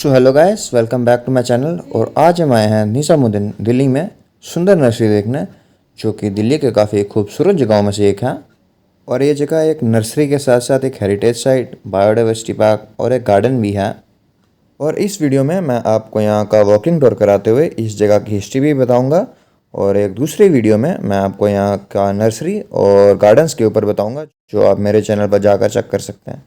So hello guys, welcome back to my channel. और आज हम आए हैं निज़ामुद्दीन दिल्ली में सुंदर नर्सरी देखने, जो कि दिल्ली के काफ़ी खूबसूरत जगहों में से एक है। और ये जगह एक नर्सरी के साथ साथ एक हेरिटेज साइट, बायोडाइवर्सिटी पार्क और एक गार्डन भी है। और इस वीडियो में मैं आपको यहाँ का वॉकिंग टूर कराते हुए इस जगह की हिस्ट्री भी बताऊँगा, और एक दूसरी वीडियो में मैं आपको यहाँ का नर्सरी और गार्डन्स के ऊपर बताऊँगा, जो आप मेरे चैनल पर जाकर चेक कर सकते हैं।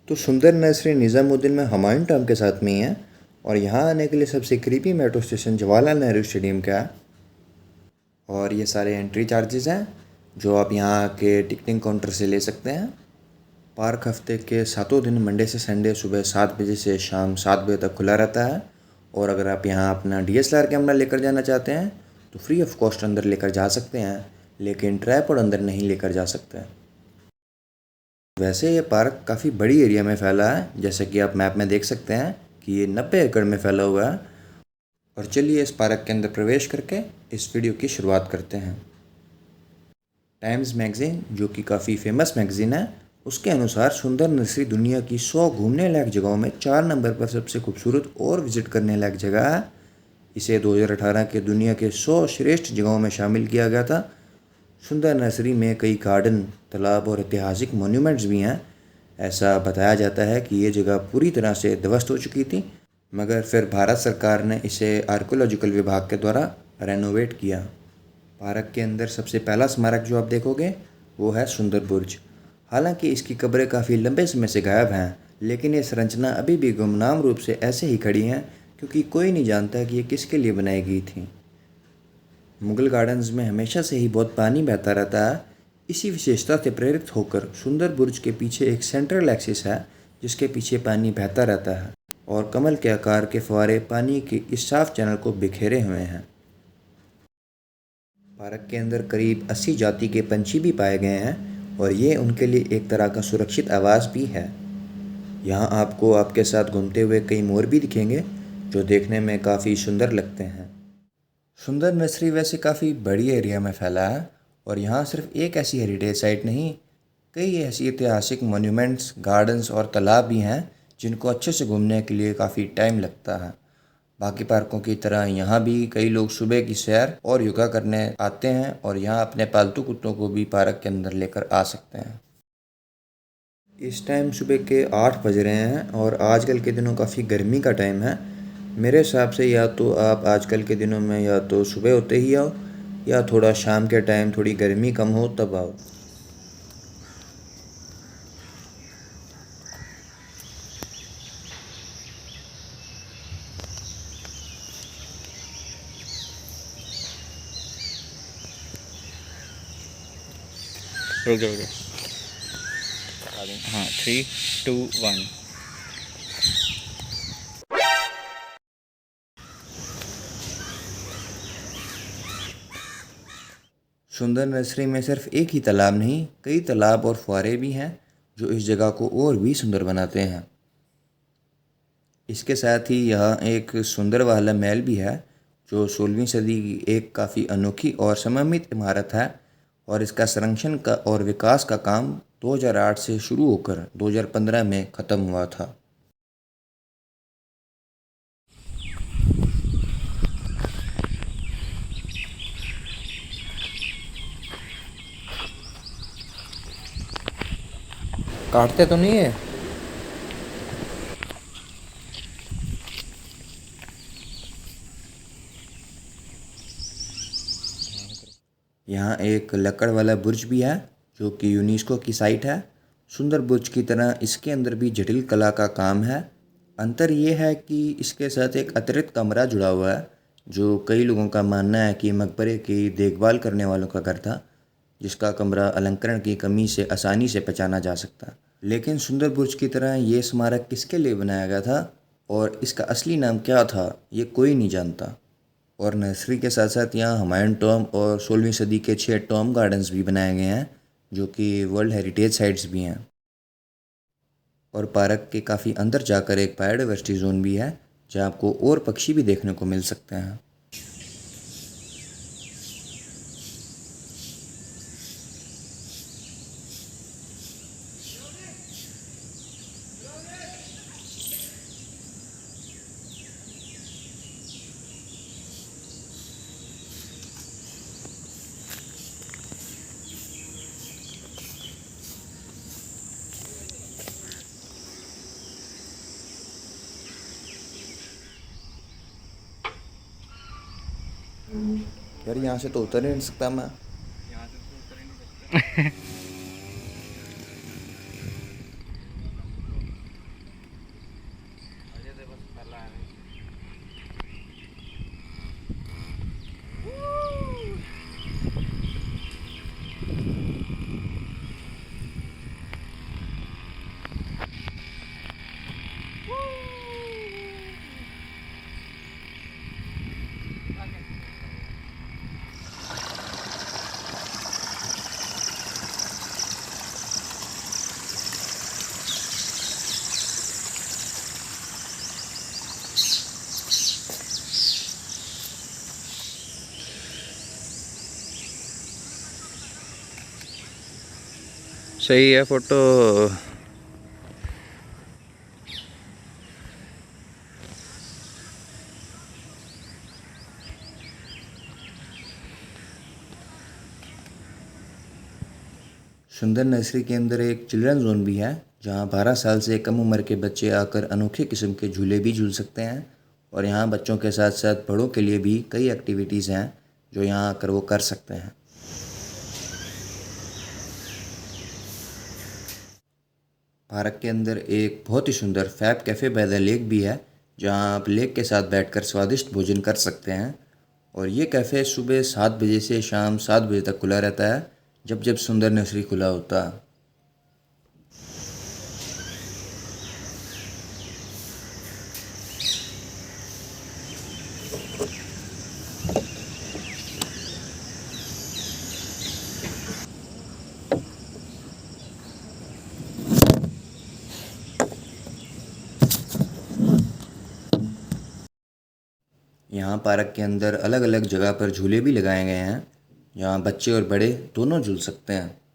तो सुंदर नर्सरी निज़ामुद्दीन में हुमायूं टॉम के साथ में ही है, और यहाँ आने के लिए सबसे करीबी metro station Jawaharlal Nehru stadium का है। और ये सारे एंट्री चार्जेस हैं जो आप यहाँ के टिकटिंग काउंटर से ले सकते हैं। पार्क हफ्ते के सातों दिन मंडे से संडे सुबह 7 बजे से शाम 7 बजे तक खुला रहता है। और अगर आप यहाँ अपना DSLR कैमरा लेकर जाना चाहते हैं तो फ्री ऑफ कॉस्ट अंदर लेकर जा सकते हैं, लेकिन ट्राइपॉड अंदर नहीं लेकर जा सकते। वैसे ये पार्क काफ़ी बड़ी एरिया में फैला है, जैसे कि आप मैप में देख सकते हैं कि ये 90 एकड़ में फैला हुआ है। और चलिए इस पार्क के अंदर प्रवेश करके इस वीडियो की शुरुआत करते हैं। टाइम्स मैगज़ीन, जो कि काफ़ी फेमस मैगज़ीन है, उसके अनुसार सुंदर नर्सरी दुनिया की 100 घूमने लायक जगहों में 4 नंबर पर सबसे खूबसूरत और विज़िट करने लायक जगह है। इसे 2018 के दुनिया के 100 श्रेष्ठ जगहों में शामिल किया गया था। सुंदर नर्सरी में कई गार्डन, तालाब और ऐतिहासिक मॉन्यूमेंट्स भी हैं। ऐसा बताया जाता है कि ये जगह पूरी तरह से ध्वस्त हो चुकी थी, मगर फिर भारत सरकार ने इसे आर्कियोलॉजिकल विभाग के द्वारा रेनोवेट किया। पार्क के अंदर सबसे पहला स्मारक जो आप देखोगे वो है सुंदर बुर्ज। हालांकि इसकी कब्रें काफ़ी लंबे समय से गायब हैं, लेकिन ये संरचना अभी भी गुमनाम रूप से ऐसे ही खड़ी हैं, क्योंकि कोई नहीं जानता कि ये किसके लिए बनाई गई थी। मुगल गार्डन्स में हमेशा से ही बहुत पानी बहता रहता है। इसी विशेषता से प्रेरित होकर सुंदर बुर्ज के पीछे एक सेंट्रल एक्सिस है, जिसके पीछे पानी बहता रहता है और कमल के आकार के फुहारे पानी के इस साफ चैनल को बिखेरे हुए हैं। पार्क के अंदर करीब 80 जाति के पंछी भी पाए गए हैं, और ये उनके लिए एक तरह का सुरक्षित आवास भी है। यहाँ आपको आपके साथ घूमते हुए कई मोर भी दिखेंगे, जो देखने में काफ़ी सुंदर लगते हैं। सुंदर नर्सरी वैसे काफ़ी बड़ी एरिया में फैला है, और यहाँ सिर्फ एक ऐसी हेरिटेज साइट नहीं, कई ऐसी ऐतिहासिक मॉन्यूमेंट्स, गार्डन्स और तालाब भी हैं जिनको अच्छे से घूमने के लिए काफ़ी टाइम लगता है। बाकी पार्कों की तरह यहाँ भी कई लोग सुबह की सैर और योगा करने आते हैं, और यहाँ अपने पालतू कुत्तों को भी पार्क के अंदर लेकर आ सकते हैं। इस टाइम सुबह के 8 बज रहे हैं, और आजकल के दिनों काफ़ी गर्मी का टाइम है। मेरे हिसाब से या तो आप आजकल के दिनों में या तो सुबह होते ही आओ, या थोड़ा शाम के टाइम थोड़ी गर्मी कम हो तब आओ। रुक जाओ रुक जाओ। हाँ, 3, 2, 1। सुंदर नर्सरी में सिर्फ एक ही तालाब नहीं, कई तालाब और फुहारे भी हैं, जो इस जगह को और भी सुंदर बनाते हैं। इसके साथ ही यहाँ एक सुंदर वाला महल भी है, जो 16वीं सदी की एक काफ़ी अनोखी और समन्वित इमारत है। और इसका संरक्षण का और विकास का काम 2008 से शुरू होकर 2015 में ख़त्म हुआ था। काटते तो नहीं है? यहाँ एक लकड़ वाला बुर्ज भी है, जो कि यूनेस्को की साइट है। सुंदर बुर्ज की तरह इसके अंदर भी जटिल कला का काम है। अंतर ये है कि इसके साथ एक अतिरिक्त कमरा जुड़ा हुआ है, जो कई लोगों का मानना है कि मकबरे की देखभाल करने वालों का घर था, जिसका कमरा अलंकरण की कमी से आसानी से पहचाना जा सकता। लेकिन सुंदर बुर्ज की तरह ये स्मारक किसके लिए बनाया गया था और इसका असली नाम क्या था, ये कोई नहीं जानता। और नर्सरी के साथ साथ यहाँ हुमायूं टॉम और 16वीं सदी के 6 टॉम गार्डन्स भी बनाए गए हैं, जो कि वर्ल्ड हेरिटेज साइट्स भी हैं। और पार्क के काफ़ी अंदर जाकर एक बायोडाइवर्सिटी जोन भी है, जहाँ आपको और पक्षी भी देखने को मिल सकते हैं। यार यहाँ से तो उतर ही नहीं सकता मैं। यहाँ से तो उतर ही नहीं सकते। सही है फोटो। सुंदर नर्सरी के अंदर एक चिल्ड्रन जोन भी है, जहाँ 12 साल से कम उम्र के बच्चे आकर अनोखे किस्म के झूले भी झूल सकते हैं। और यहाँ बच्चों के साथ साथ बड़ों के लिए भी कई एक्टिविटीज़ हैं जो यहाँ आकर वो कर सकते हैं। पार्क के अंदर एक बहुत ही सुंदर fab cafe by the lake भी है, जहाँ आप लेक के साथ बैठकर स्वादिष्ट भोजन कर सकते हैं। और ये कैफ़े सुबह 7 बजे से शाम 7 बजे तक खुला रहता है, जब जब सुंदर नर्सरी खुला होता। यहाँ पार्क के अंदर अलग अलग जगह पर झूले भी लगाए गए हैं, जहाँ बच्चे और बड़े दोनों झूल सकते हैं।